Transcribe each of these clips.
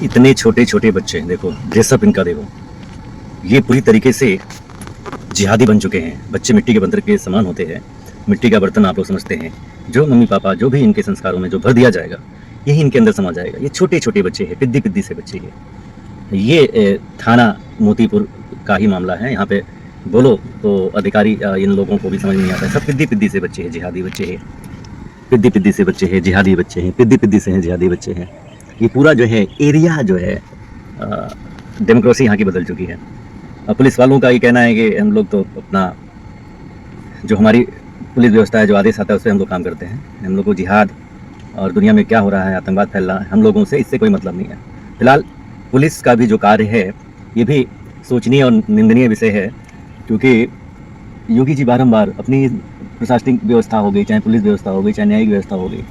इतने छोटे छोटे बच्चे देखो, ड्रेसअप इनका देखो, ये पूरी तरीके से जिहादी बन चुके हैं। बच्चे मिट्टी के बर्तन के समान होते हैं। मिट्टी का बर्तन आप लोग समझते हैं, जो मम्मी पापा जो भी इनके संस्कारों में जो भर दिया जाएगा यही इनके अंदर समा जाएगा। ये छोटे छोटे बच्चे हैं, पिद्दी पिद्दी से बच्चे हैं। ये थाना मोतीपुर का ही मामला है। यहाँ पे बोलो तो अधिकारी इन लोगों को भी समझ नहीं आता। सब पिद्दी पिद्दी से बच्चे हैं, जिहादी बच्चे हैं। पिद्दी पिद्दी से बच्चे हैं, जिहादी बच्चे हैं, पिद्दी पिद्दी से हैं, जिहादी बच्चे हैं। ये पूरा जो है एरिया जो है डेमोक्रेसी यहाँ की बदल चुकी है। पुलिस वालों का ये कहना है कि हम लोग तो अपना जो हमारी पुलिस व्यवस्था है, जो आदेश आता है उस पर हम लोग काम करते हैं। हम लोग को जिहाद और दुनिया में क्या हो रहा है, आतंकवाद फैल रहा है, हम लोगों से इससे कोई मतलब नहीं है। फिलहाल पुलिस का भी जो कार्य है ये भी सोचनीय और निंदनीय विषय है, क्योंकि योगी जी बारंबार अपनी प्रशासनिक व्यवस्था हो गई, चाहे पुलिस व्यवस्था हो गई, चाहे न्यायिक व्यवस्था हो गई।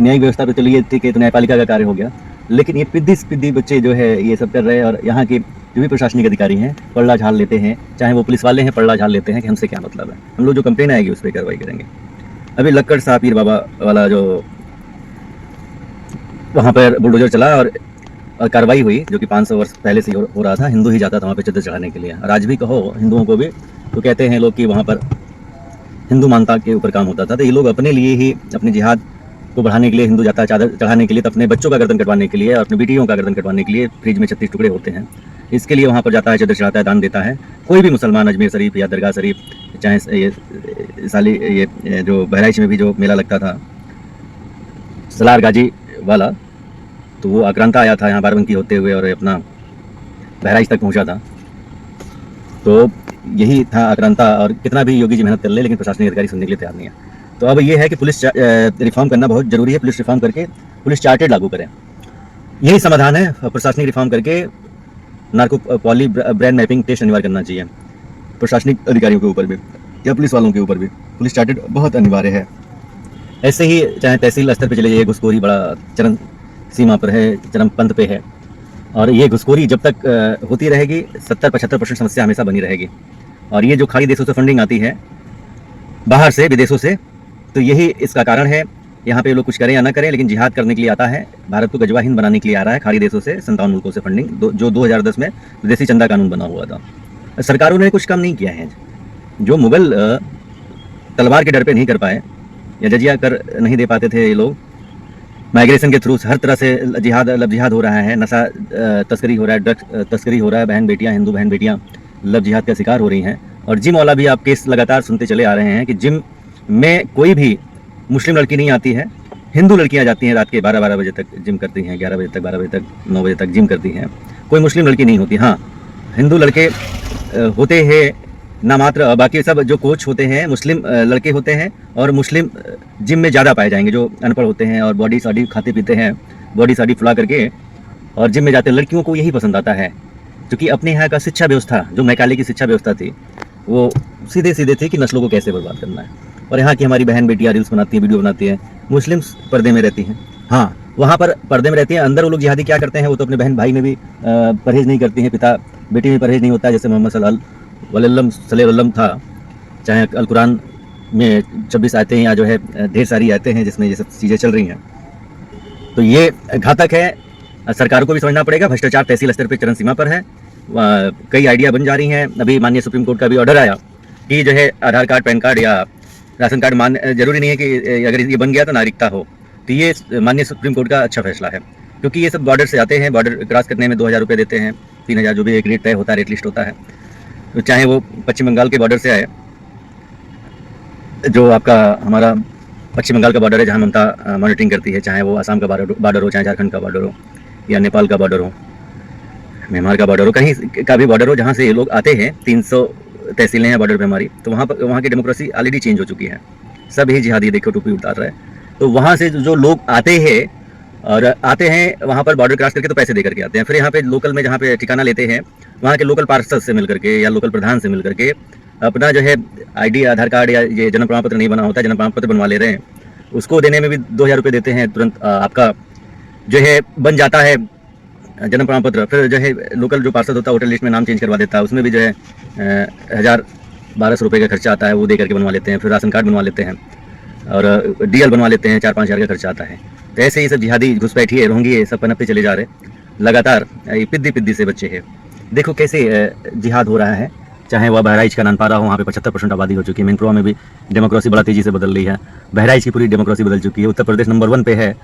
न्यायिक व्यवस्था पे चलिए ठीक है, तो न्यायपालिका का कार्य हो गया, लेकिन ये पिद्दी बच्चे जो है ये सब कर रहे हैं। और यहाँ के जो भी प्रशासनिक अधिकारी हैं पलड़ा झाड़ लेते हैं, चाहे वो पुलिस वाले हैं पलड़ा झाड़ लेते हैं कि हमसे क्या मतलब है। हम लोग जो कंप्लेन आएगी उस पर कार्रवाई करेंगे। अभी लक्कड़ साह पीर बाबा वाला जो वहाँ पर बुलडोजर चला और कार्रवाई हुई, जो कि 500 वर्ष पहले से हो रहा था। हिंदू ही जाता था वहाँ पर चद्दर चढ़ाने के लिए। और आज भी कहो हिंदुओं को भी तो कहते हैं लोग कि वहाँ पर हिंदू मानता के ऊपर काम होता था। तो ये लोग अपने लिए ही, अपने जिहाद को बढ़ाने के लिए, हिंदू जाता चादर चढ़ाने के लिए, तो अपने बच्चों का गर्दन कटवाने के लिए और अपनी बेटियों का गर्दन कटवाने के लिए फ्रिज में 36 टुकड़े होते हैं, इसके लिए वहाँ पर जाता है, चदर चढ़ाता है, दान देता है। कोई भी मुसलमान अजमेर शरीफ या दरगाह शरीफ, चाहे ये साली ये जो बहराइच में भी जो मेला लगता था सलार गाजी वाला, तो वो आक्रांता आया था यहाँ बाराबंकी होते हुए और अपना बहराइच तक पहुँचा था। तो यही था आक्रांता। और कितना भी योगी जी मेहनत कर ले, लेकिन प्रशासनिक अधिकारी सुनने के लिए तैयार नहीं है। तो अब ये है कि पुलिस रिफॉर्म करना बहुत जरूरी है। पुलिस रिफॉर्म करके पुलिस चार्टेड लागू करें, यही समाधान है। प्रशासनिक रिफॉर्म करके narco poly brain mapping test अनिवार्य करना चाहिए प्रशासनिक अधिकारियों के ऊपर भी या पुलिस वालों के ऊपर भी। पुलिस चार्टेड बहुत अनिवार्य है। ऐसे ही चाहे तहसील स्तर पर चले जाइए, घुसखोरी बड़ा चरम सीमा पर है, चरम पंथ पे है। और ये घुसखोरी जब तक होती रहेगी 70-75% समस्या हमेशा बनी रहेगी। और ये जो खाड़ी देशों से फंडिंग आती है, बाहर से, विदेशों से, तो यही इसका कारण है। यहाँ पे लोग कुछ करें या ना करें, लेकिन जिहाद करने के लिए आता है। भारत को गजवाहीन बनाने के लिए आ रहा है खाड़ी देशों से, 57 मुल्कों से फंडिंग, जो 2010 में विदेशी चंदा कानून बना हुआ था। सरकारों ने कुछ कम नहीं किया है। जो मुगल तलवार के डर पे नहीं कर पाए या जजिया कर नहीं दे पाते थे, ये लोग माइग्रेशन के थ्रू हर तरह से जिहाद हो रहा है। नशा तस्करी हो रहा है, ड्रग्स तस्करी हो रहा है। बहन बेटियाँ, हिंदू बहन बेटियाँ लव जिहाद का शिकार हो रही हैं। और जिम वाला भी आप केस लगातार सुनते चले आ रहे हैं कि जिम में कोई भी मुस्लिम लड़की नहीं आती है, हिंदू लड़कियां जाती हैं। रात के 12-12 बजे तक जिम करती हैं, 11 बजे तक, 12 बजे तक, 9 बजे तक जिम करती हैं। कोई मुस्लिम लड़की नहीं होती। हाँ, हिंदू लड़के होते हैं ना मात्र, बाकी सब जो कोच होते हैं मुस्लिम लड़के होते हैं। और मुस्लिम जिम में ज़्यादा पाए जाएंगे, जो अनपढ़ होते हैं और बॉडी साडी खाते पीते हैं, बॉडी साडी फुला करके और जिम में जाते हैं। लड़कियों को यही पसंद आता है, क्योंकि अपने यहाँ का शिक्षा व्यवस्था, जो मैकाले की शिक्षा व्यवस्था थी, वो सीधे सीधे थी कि नस्लों को कैसे बर्बाद करना है। और यहाँ की हमारी बहन बेटियाँ रील्स बनाती हैं, वीडियो बनाती हैं, मुस्लिम्स पर्दे में रहती हैं। हाँ, वहाँ पर पर्दे में रहती हैं, अंदर वो लोग जिहादी क्या करते हैं वो तो अपने बहन भाई में भी परहेज़ नहीं करती हैं, पिता बेटी में परहेज़ नहीं होता है। जैसे मोहम्मद सल्लल्लाहु था, चाहे अल कुरान में 26 आयतें या जो है ढेर सारी आयतें हैं जिसमें ये सब चीज़ें चल रही हैं। तो ये घातक है। सरकारों को भी समझना पड़ेगा। भ्रष्टाचार तहसील स्तर पर चरम सीमा पर है। कई आइडिया बन जा रही हैं। अभी माननीय सुप्रीम कोर्ट का भी ऑर्डर आया कि जो है आधार कार्ड, पैन कार्ड या राशन कार्ड जरूरी नहीं है कि अगर ये बन गया तो नागरिकता हो। तो ये माननीय सुप्रीम कोर्ट का अच्छा फैसला है, क्योंकि ये सब बॉर्डर से आते हैं। बॉर्डर क्रॉस करने में 2000 रुपये देते हैं, 3000 जो भी एक रेट तय होता है, रेट लिस्ट होता है। तो चाहे वो पश्चिम बंगाल के बॉर्डर से आए, जो आपका हमारा पश्चिम बंगाल का बॉर्डर है जहाँ ममता मॉनिटरिंग करती है, चाहे वो आसाम का बॉर्डर हो, चाहे झारखंड का बॉर्डर हो, या नेपाल का बॉर्डर हो, म्यांमार का बॉर्डर हो, कहीं का भी बॉर्डर हो जहाँ से ये लोग आते हैं। 300 तहसीलें हैं बॉर्डर पे हमारी। तो वहाँ की डेमोक्रेसी ऑलरेडी चेंज हो चुकी है। सब ही जिहादी देखो टोपी उतार रहा है। तो वहाँ से जो लोग आते हैं वहाँ पर बॉर्डर क्रॉस करके तो पैसे दे करके आते हैं। फिर यहाँ पे लोकल में जहाँ पे ठिकाना लेते हैं, वहाँ के लोकल पार्षद से मिल करके या लोकल प्रधान से मिल करके अपना जो है ID, आधार कार्ड या ये जन्म प्रमाण पत्र नहीं बना होता है, जन्म प्रमाण पत्र बनवा ले रहे हैं। उसको देने में भी 2000 रुपये देते हैं। तुरंत आपका जो है बन जाता है जन्म प्रमाण पत्र। फिर जो है लोकल जो पार्षद होता है वोटर लिस्ट में नाम चेंज करवा देता है, उसमें भी जो है 1000-1200 रुपये का खर्चा आता है, वो दे करके बनवा लेते हैं। फिर राशन कार्ड बनवा लेते हैं और DL बनवा लेते हैं, 4-5 हज़ार का खर्चा आता है। तो ऐसे ही सब जिहादी घुसपैठिए रोहिंग्ये सब पनपते चले जा रहे। लगातार ये पिद्दी पिद्दी से बच्चे हैं। देखो कैसे जिहाद हो रहा है, चाहे वह बहराइच का नानपारा हो, वहाँ पे 75% आबादी हो चुकी है। मिनपुरा में भी डेमोक्रेसी बड़ा तेज़ी से बदल रही है। बहराइच की पूरी डेमोक्रेसी बदल चुकी है। उत्तर प्रदेश नंबर 1 पे है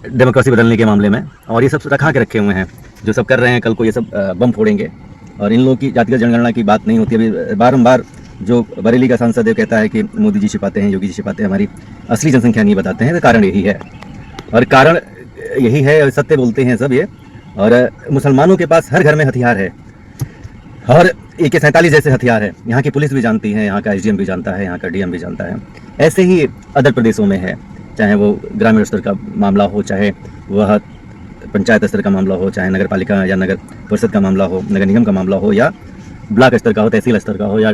डेमोक्रेसी बदलने के मामले में। और ये सब रखा के रखे हुए हैं, जो सब कर रहे हैं, कल को ये सब बम फोड़ेंगे। और इन लोगों की जातिगत जनगणना की बात नहीं होती। अभी बारंबार जो बरेली का सांसद है कहता है कि मोदी जी छिपाते हैं, योगी जी छिपाते हैं, हमारी असली जनसंख्या नहीं बताते हैं। तो कारण यही है, और कारण यही है, सत्य बोलते हैं सब ये। और मुसलमानों के पास हर घर में हथियार है, और AK-47 जैसे हथियार है। यहाँ की पुलिस भी जानती है, यहाँ का SDM भी जानता है, यहाँ का DM भी जानता है। ऐसे ही अदर प्रदेशों में है, चाहे वो ग्रामीण स्तर का मामला हो, चाहे वह पंचायत स्तर का मामला हो, चाहे नगर पालिका या नगर परिषद का मामला हो, नगर निगम का मामला हो, या ब्लॉक स्तर का हो, तहसील स्तर का हो, या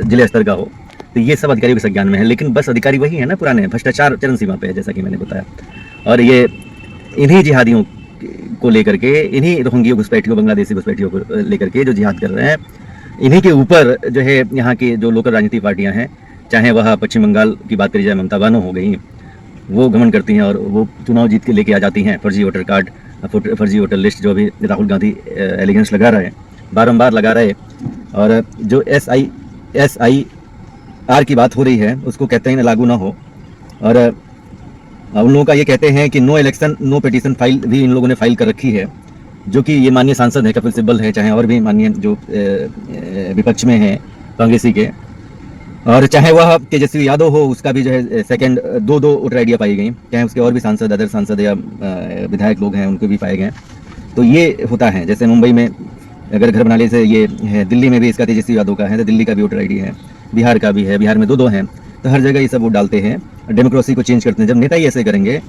जिले स्तर का हो। तो ये सब अधिकारियों के संज्ञान में है। लेकिन बस अधिकारी वही है ना पुराने, भ्रष्टाचार चरम सीमा पे है, जैसा कि मैंने बताया। और ये इन्हीं जिहादियों को लेकर के, इन्हीं रोहिंग्या घुसपैठियों, बांग्लादेशी घुसपैठियों को लेकर के जो जिहाद कर रहे हैं, इन्हीं के ऊपर जो है यहाँ की जो लोकल राजनीतिक पार्टियाँ हैं, चाहे वह पश्चिम बंगाल की बात करी जाए, ममता बानो हो गई, वो घमंड करती हैं और वो चुनाव जीत के लेके आ जाती हैं। फर्जी वोटर कार्ड, फर्जी वोटर लिस्ट, जो अभी राहुल गांधी एलिगेंस लगा रहे हैं, बारंबार लगा रहे। और जो SIR की बात हो रही है, उसको कहते हैं ना लागू ना हो। और उन लोगों का ये कहते हैं कि no election no petition file भी इन लोगों ने फाइल कर रखी है, जो कि ये माननीय सांसद है कपिल सिब्बल है, चाहे और भी माननीय जो विपक्ष में है कांग्रेसी के, और चाहे वह तेजस्वी यादव हो, उसका भी जो है सेकंड दो वोटर आइडिया पाई गई, चाहे उसके और भी सांसद, अदर सांसद या विधायक लोग हैं, उनको भी पाए गए। तो ये होता है, जैसे मुंबई में अगर घर बनाने से ये है, दिल्ली में भी इसका तेजस्वी यादव का है, तो दिल्ली का भी वोटर ID है, बिहार का भी है, बिहार में दो हैं। तो हर जगह ये सब वोट डालते हैं, डेमोक्रेसी को चेंज करते हैं। जब नेता ही ऐसे करेंगे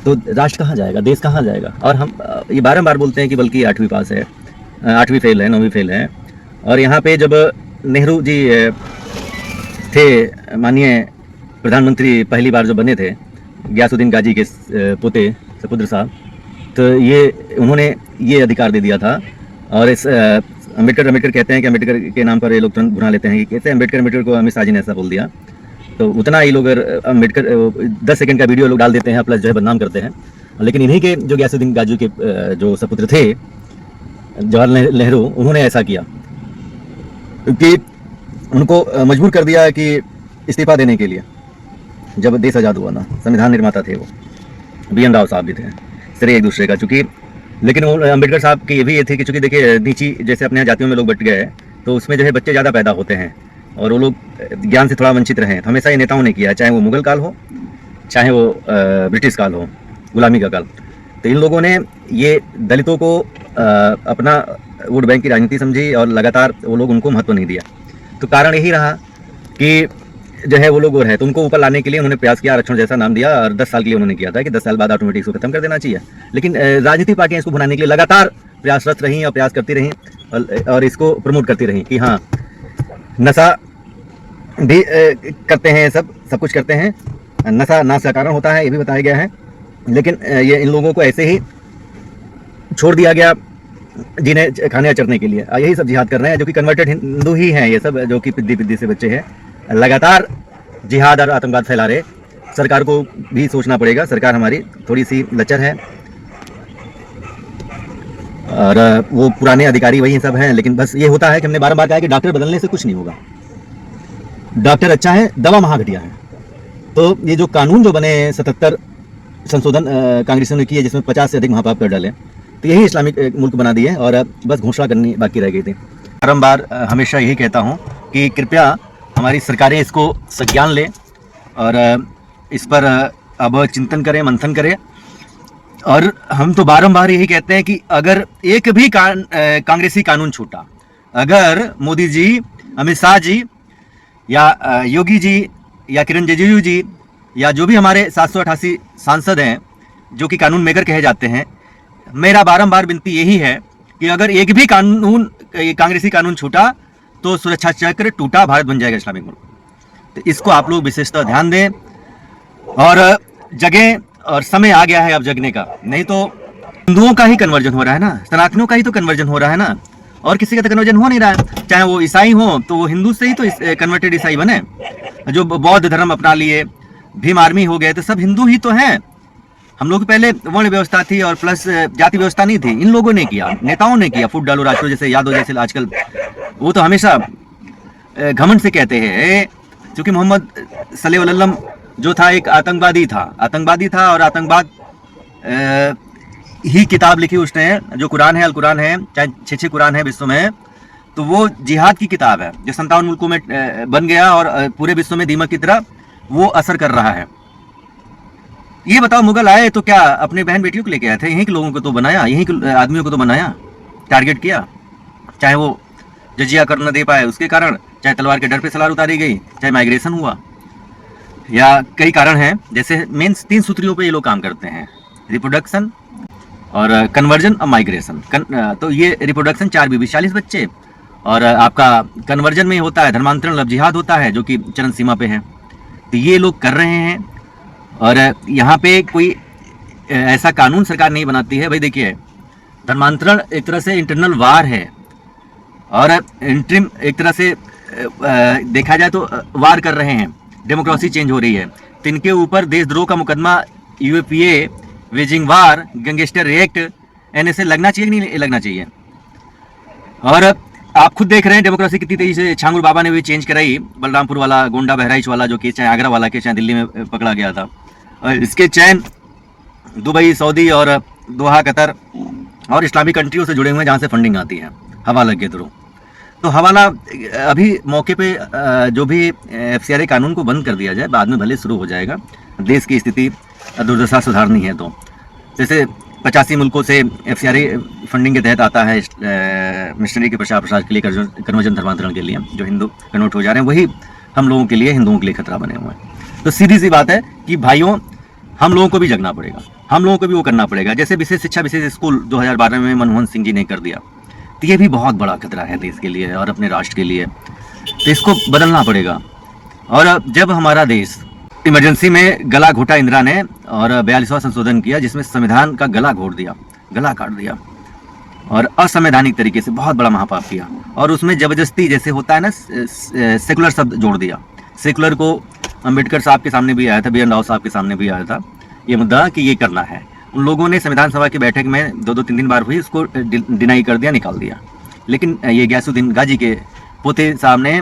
तो राष्ट्र कहाँ जाएगा, देश कहाँ जाएगा। और हम ये बारंबार बोलते हैं कि बल्कि 8वीं पास है, 8वीं फेल है, 9वीं फेल है। और यहाँ पे जब नेहरू जी थे माननीय प्रधानमंत्री, पहली बार जो बने थे, गयासुद्दीन गाजी के पोते सपुत्र साहब, तो ये उन्होंने ये अधिकार दे दिया था। और इस अम्बेडकर कहते हैं कि अम्बेडकर के नाम पर ये लोग तुरंत भुना लेते हैं कि कैसे अम्बेडकर को अमित शाह जी ने ऐसा बोल दिया। तो उतना ही लोग अम्बेडकर 10 सेकंड का वीडियो लोग डाल देते हैं, प्लस जो है बदनाम करते हैं। लेकिन इन्हीं के जो गयासुद्दीन गाजी के जो सपुत्र थे जवाहरलाल नेहरू, उन्होंने ऐसा किया कि उनको मजबूर कर दिया कि इस्तीफा देने के लिए। जब देश आज़ाद हुआ ना, संविधान निर्माता थे वो, BN राव साहब भी थे, सर एक दूसरे का। चूँकि लेकिन वो अम्बेडकर साहब की ये भी ये थी कि चूँकि देखिए नीची जैसे अपने यहाँ जातियों में लोग बट गए, तो उसमें जो है बच्चे ज़्यादा पैदा होते हैं और वो लोग ज्ञान से थोड़ा वंचित रहे। तो हमेशा ये नेताओं ने किया, चाहे वो मुगल काल हो, चाहे वो ब्रिटिश काल हो, गुलामी का काल। तो इन लोगों ने ये दलितों को अपना वोट बैंक की राजनीति समझी और लगातार वो लोग उनको महत्व नहीं दिया। तो कारण यही रहा कि जो है वो लोग और है, तो उनको ऊपर लाने के लिए उन्होंने प्रयास किया, आरक्षण जैसा नाम दिया, और 10 साल के लिए उन्होंने किया था कि 10 साल बाद ऑटोमेटिक इसको खत्म कर देना चाहिए। लेकिन राजनीतिक पार्टियां इसको भुनाने के लिए लगातार प्रयासरत रहीं और प्रयास करती रहीं और इसको प्रमोट करती रहीं कि हाँ नशा भी करते हैं, सब कुछ करते हैं, नशा नाश का कारण होता है, ये भी बताया गया है। लेकिन ये इन लोगों को ऐसे ही छोड़ दिया गया जिन्हें खाने चरने के लिए। यही सब जिहाद कर रहे हैं, जो कि कन्वर्टेड हिंदू ही हैं ये सब, जो कि पिद्दी से बच्चे हैं, लगातार जिहाद और आतंकवाद फैला रहे। सरकार को भी सोचना पड़ेगा, सरकार हमारी थोड़ी सी लचर है और वो पुराने अधिकारी वही सब हैं। लेकिन बस ये होता है कि हमने बार-बार कहा कि डॉक्टर बदलने से कुछ नहीं होगा, डॉक्टर अच्छा है, दवा महाघटिया है। तो ये जो कानून जो बने 77 संशोधन कांग्रेसियों ने किए, जिसमें 50 से अधिक महापाप कर डाले, तो यही इस्लामिक मुल्क बना दिए और बस घोषणा करनी बाकी रह गई थी। बारंबार हमेशा यही कहता हूँ कि कृपया हमारी सरकारें इसको संज्ञान लें और इस पर अब चिंतन करें, मंथन करें। और हम तो बारंबार यही कहते हैं कि अगर एक भी कांग्रेसी कानून छूटा, अगर मोदी जी, अमित शाह जी या योगी जी या किरण रिजिजू जी या जो भी हमारे 788 सांसद हैं जो कि कानून मेकर कहे जाते हैं, मेरा बारंबार विनती यही है कि अगर एक भी कानून कांग्रेसी कानून छूटा तो सुरक्षा चक्र टूटा, भारत बन जाएगा इस्लामिक मुल्क। तो इसको आप लोग विशेषतः ध्यान दें और जगें, और समय आ गया है अब जगने का। नहीं तो हिंदुओं का ही कन्वर्जन हो रहा है ना, सनातनियों का ही तो कन्वर्जन हो रहा है ना, और किसी का तो कन्वर्जन हो नहीं रहा है। चाहे वो ईसाई हो तो वो हिंदू से ही तो कन्वर्टेड ईसाई बने, जो बौद्ध धर्म अपना लिए, भीम आर्मी हो गए, तो सब हिंदू ही तो हैं। हम लोग पहले वर्ण व्यवस्था थी और प्लस जाति व्यवस्था नहीं थी, इन लोगों ने किया, नेताओं ने किया। फूट डालो राष्ट्र जैसे यादव जैसे आजकल वो तो हमेशा घमंड से कहते हैं, क्योंकि मोहम्मद सल्लल्लाहु जो था एक आतंकवादी था और आतंकवाद ही किताब लिखी उसने, जो कुरान है, अल कुरान है, चाहे 6 कुरान है विश्व में, तो वो जिहाद की किताब है जो 57 मुल्कों में बन गया और पूरे विश्व में दीमक की तरह वो असर कर रहा है। ये बताओ, मुगल आए तो क्या अपने बहन बेटियों को लेके आए थे? यहीं के लोगों को तो बनाया, यहीं के आदमियों को तो बनाया, टारगेट किया, चाहे वो जजिया कर न दे पाए उसके कारण, चाहे तलवार के डर पे सलार उतारी गई, चाहे माइग्रेशन हुआ, या कई कारण हैं। जैसे मेन 3 सूत्रियों पे ये लोग काम करते हैं, रिप्रोडक्शन और कन्वर्जन और माइग्रेशन। तो ये रिप्रोडक्शन 4 बीबी 40 बच्चे, और आपका कन्वर्जन में होता है धर्मांतरण, लव जिहाद होता है जो कि चरम सीमा पे है। तो ये लोग कर रहे हैं और यहाँ पे कोई ऐसा कानून सरकार नहीं बनाती है। भाई देखिए, धर्मांतरण एक तरह से इंटरनल वार है और इंटरिम एक तरह से देखा जाए तो वार कर रहे हैं, डेमोक्रेसी चेंज हो रही है, तो इनके ऊपर देशद्रोह का मुकदमा, यूएपीए, वेजिंग वार, गैंगस्टर एक्ट, एनएसए लगना चाहिए कि नहीं लगना चाहिए। और आप खुद देख रहे हैं डेमोक्रेसी कितनी तेजी से छांगुर बाबा ने भी चेंज कराई। बलरामपुर वाला, गोंडा बहराइच वाला जो केस, चाहे आगरा वाला केस, चाहे दिल्ली में पकड़ा गया था, और इसके चैन दुबई, सऊदी और दोहा, कतर और इस्लामिक कंट्रियों से जुड़े हुए हैं जहाँ से फंडिंग आती है हवाला के थ्रू। तो हवाला अभी मौके पे जो भी एफसीआरए कानून को बंद कर दिया जाए, बाद में भले शुरू हो जाएगा, देश की स्थिति दुर्दशा सुधारनी है। तो जैसे 85 मुल्कों से एफसीआरए फंडिंग के तहत आता है मिशनरी के प्रचार प्रसार के लिए, कन्वर्जन धर्मांतरण के लिए, जो हिंदू कन्वर्ट हो जा रहे हैं, वही हम लोगों के लिए, हिंदुओं के लिए खतरा बने हुए हैं। तो सीधी सी बात है कि भाइयों, हम लोगों को भी जगना पड़ेगा, हम लोगों को भी वो करना पड़ेगा। जैसे विशेष शिक्षा विशेष स्कूल 2012 में मनमोहन सिंह जी ने कर दिया, तो ये भी बहुत बड़ा खतरा है देश के लिए और अपने राष्ट्र के लिए, तो इसको बदलना पड़ेगा। और जब हमारा देश इमरजेंसी में गला घोटा इंदिरा ने और 42वां संशोधन किया, जिसमें संविधान का गला घोट दिया, गला काट दिया और असंवैधानिक तरीके से बहुत बड़ा महापाप किया, और उसमें जबरदस्ती जैसे होता है ना, सेकुलर शब्द जोड़ दिया। सेकुलर को अंबेडकर साहब के सामने भी आया था, BN राव साहब के सामने भी आया था ये मुद्दा कि ये करना है। उन लोगों ने संविधान सभा की बैठक में 2-3 बार हुई, उसको डिनाई कर दिया, निकाल दिया। लेकिन ये गयासुद्दीन गाजी के पोते साहब ने,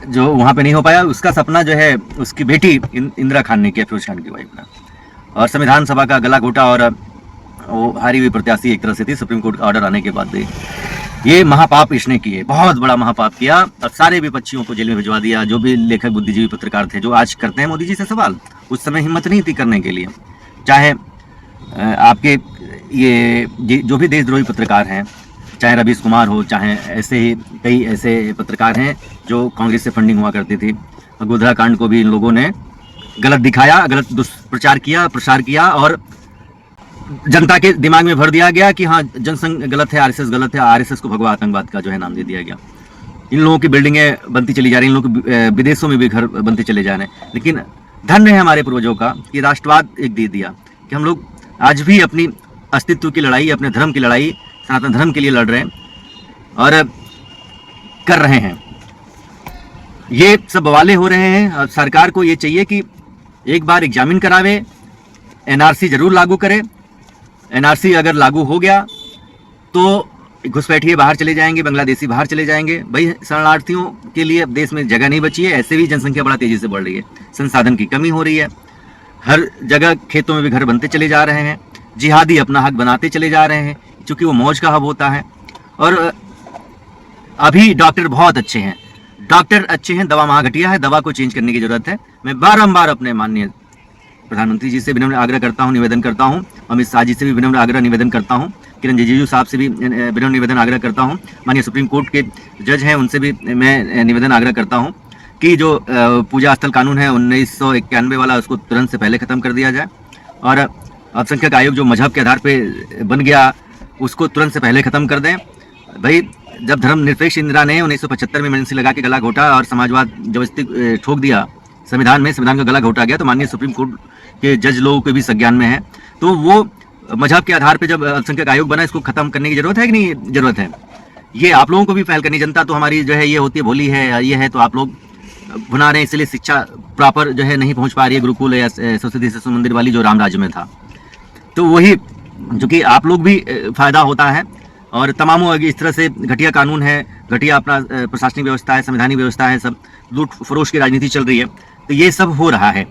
जो वहाँ पे नहीं हो पाया, उसका सपना जो है उसकी बेटी इंदिरा खान ने किया, फिरोज खान की वाइफ ने, और संविधान सभा का गला घोटा, और वो हारी हुई प्रत्याशी एक तरह से थी, सुप्रीम कोर्ट का ऑर्डर आने के बाद भी ये महापाप इसने किए, बहुत बड़ा महापाप किया, और सारे विपक्षियों को जेल में भिजवा दिया। जो भी लेखक, बुद्धिजीवी, पत्रकार थे, जो आज करते हैं मोदी जी से सवाल, उस समय हिम्मत नहीं थी करने के लिए। चाहे आपके ये जो भी देशद्रोही पत्रकार हैं, चाहे रवीश कुमार हो, चाहे ऐसे ही कई ऐसे पत्रकार हैं जो कांग्रेस से फंडिंग हुआ करती थी। गोधरा कांड को भी इन लोगों ने गलत दिखाया, गलत दुष्प्रचार किया, प्रसार किया, और जनता के दिमाग में भर दिया गया कि हाँ, जनसंघ गलत है, आरएसएस गलत है, आरएसएस को भगवा आतंकवाद का जो है नाम दे दिया गया। इन लोगों की बिल्डिंगें बनती चली जा रही, इन लोगों के विदेशों में भी घर बनते चले जा रहे हैं। लेकिन धन्य है हमारे पूर्वजों का कि राष्ट्रवाद एक दे दिया कि हम लोग आज भी अपनी अस्तित्व की लड़ाई, अपने धर्म की लड़ाई, सनातन धर्म के लिए लड़ रहे हैं और कर रहे हैं। ये सब बवाले हो रहे हैं। और सरकार को ये चाहिए कि एक बार एग्जामिन करावे, एनआरसी जरूर लागू करे। एनआरसी अगर लागू हो गया तो घुसपैठिए बाहर चले जाएंगे, बांग्लादेशी बाहर चले जाएंगे। भाई शरणार्थियों के लिए अब देश में जगह नहीं बची है। ऐसे भी जनसंख्या बड़ा तेजी से बढ़ रही है, संसाधन की कमी हो रही है, हर जगह खेतों में भी घर बनते चले जा रहे हैं, जिहादी अपना हक बनाते चले जा रहे हैं, क्योंकि वो मौज का हब होता है। और अभी डॉक्टर बहुत अच्छे हैं, डॉक्टर अच्छे हैं, दवा वहाँ घटिया है, दवा को चेंज करने की जरूरत है। मैं बारंबार अपने माननीय प्रधानमंत्री जी से विनम्र आग्रह करता हूँ, निवेदन करता हूँ, अमित शाह जी से भी विनम्र आग्रह निवेदन करता हूँ, किरण रिजिजू साहब से भी विनम्र निवेदन आग्रह करता हूँ, माननीय सुप्रीम कोर्ट के जज हैं उनसे भी मैं निवेदन आग्रह करता हूँ कि जो पूजा स्थल कानून है 1991 वाला, उसको तुरंत से पहले ख़त्म कर दिया जाए। और अल्पसंख्यक आयोग जो मजहब के आधार पर बन गया, उसको तुरंत से पहले ख़त्म कर दें। भाई जब धर्मनिरपेक्ष इंदिरा ने 1975 में एमएनसी लगा के गला घोटा और समाजवाद जबरदस्ती ठोक दिया संविधान में, संविधान का गला घोटा गया, तो माननीय सुप्रीम कोर्ट के जज लोगों के भी संज्ञान में है। तो वो मजहब के आधार पे जब अल्पसंख्यक आयोग बना, इसको खत्म करने की जरूरत है कि नहीं जरूरत है? ये आप लोगों को भी पहल करनी। जनता तो हमारी जो है ये होती है भोली है, ये है, तो आप लोग भुना रहे हैं, इसलिए शिक्षा प्रॉपर जो है नहीं पहुंच पा रही है गुरुकुल या सरस्वती शिशु मंदिर वाली जो राम राज्य में था। तो वही जो कि आप लोग भी फायदा होता है, और तमामों इस तरह से घटिया कानून है, घटिया अपना प्रशासनिक व्यवस्था है, संवैधानिक व्यवस्था है, सब लूट फरोश की राजनीति चल रही है, तो ये सब हो रहा है।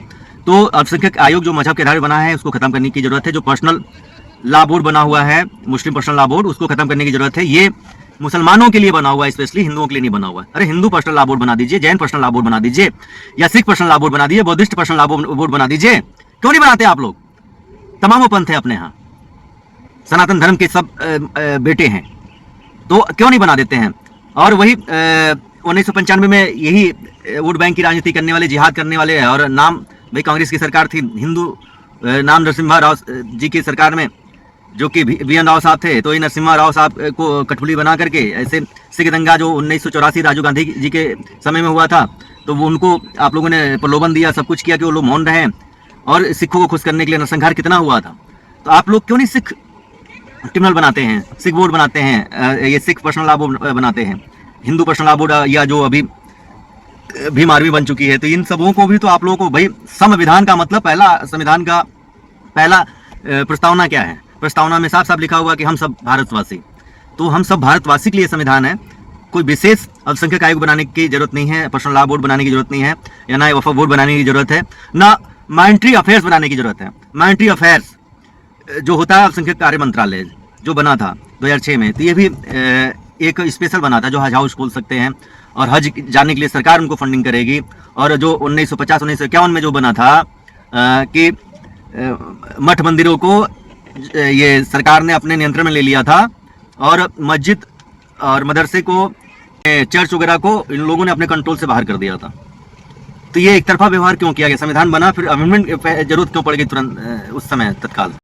तो अल्पसंख्यक आयोग जो मजहब के आधार बना है उसको खत्म करने की जरूरत है। जो पर्सनल लॉ बोर्ड बना हुआ है, मुस्लिम पर्सनल लॉ बोर्ड, उसको खत्म करने की जरूरत है। ये मुसलमानों के लिए बना हुआ है, स्पेशली हिंदुओं के लिए नहीं बना हुआ है। अरे हिंदू पर्सनल लॉ बोर्ड बना दीजिए, जैन पर्सनल लॉ बोर्ड बना दीजिए, या सिख पर्सनल लॉ बोर्ड बना दीजिए, बौद्धिस्ट पर्सनल लॉ बोर्ड बना दीजिए। क्यों नहीं बनाते आप लोग? तमामों पंथ है अपने यहाँ, सनातन धर्म के सब बेटे हैं, तो क्यों नहीं बना देते हैं? और वही 1995 में यही वोट बैंक की राजनीति करने वाले, जिहाद करने वाले, और नाम भाई कांग्रेस की सरकार थी, हिंदू नाम नरसिम्हा राव जी की सरकार में, जो कि BN राव साहब थे, तो ये नरसिम्हा राव साहब को कठपुतली बना करके ऐसे सिख दंगा जो 1984 राजीव गांधी जी के समय में हुआ था, तो वो उनको आप लोगों ने प्रलोभन दिया, सब कुछ किया कि वो लोग मौन रहे, और सिखों को खुश करने के लिए नरसंहार कितना हुआ था। तो आप लोग क्यों नहीं सिख ट्रिब्यूनल बनाते हैं, सिख बोर्ड बनाते हैं, ये सिख पर्सनल लॉ बोर्ड बनाते हैं, हिंदू पर्सनल लॉ बोर्ड, या जो अभी भीम आर्मी बन चुकी है, तो इन सबों को भी तो आप लोगों को भाई संविधान का मतलब, पहला संविधान का पहला प्रस्तावना क्या है? प्रस्तावना में साफ साफ लिखा हुआ कि हम सब भारतवासी, तो हम सब भारतवासी के लिए संविधान है। कोई विशेष अल्पसंख्यक आयोग बनाने की जरूरत नहीं है, पर्सनल लॉ बोर्ड बनाने की जरूरत नहीं है, या ना वफा बोर्ड बनाने की जरूरत है, ना माइनॉरिटी अफेयर्स बनाने की जरूरत है। माइनॉरिटी अफेयर्स जो होता है अल्पसंख्यक कार्य मंत्रालय, जो बना था 2006 में, तो ये भी एक स्पेशल बना था, जो हज हाउस खोल सकते हैं, और हज जाने के लिए सरकार उनको फंडिंग करेगी। और जो 1950-1951 में जो बना था कि मठ मंदिरों को ये सरकार ने अपने नियंत्रण में ले लिया था, और मस्जिद और मदरसे को, चर्च वगैरह को इन लोगों ने अपने कंट्रोल से बाहर कर दिया था। तो ये एक तरफा व्यवहार क्यों किया गया? संविधान बना, फिर अमेंडमेंट जरूरत क्यों पड़ गई तुरंत उस समय तत्काल?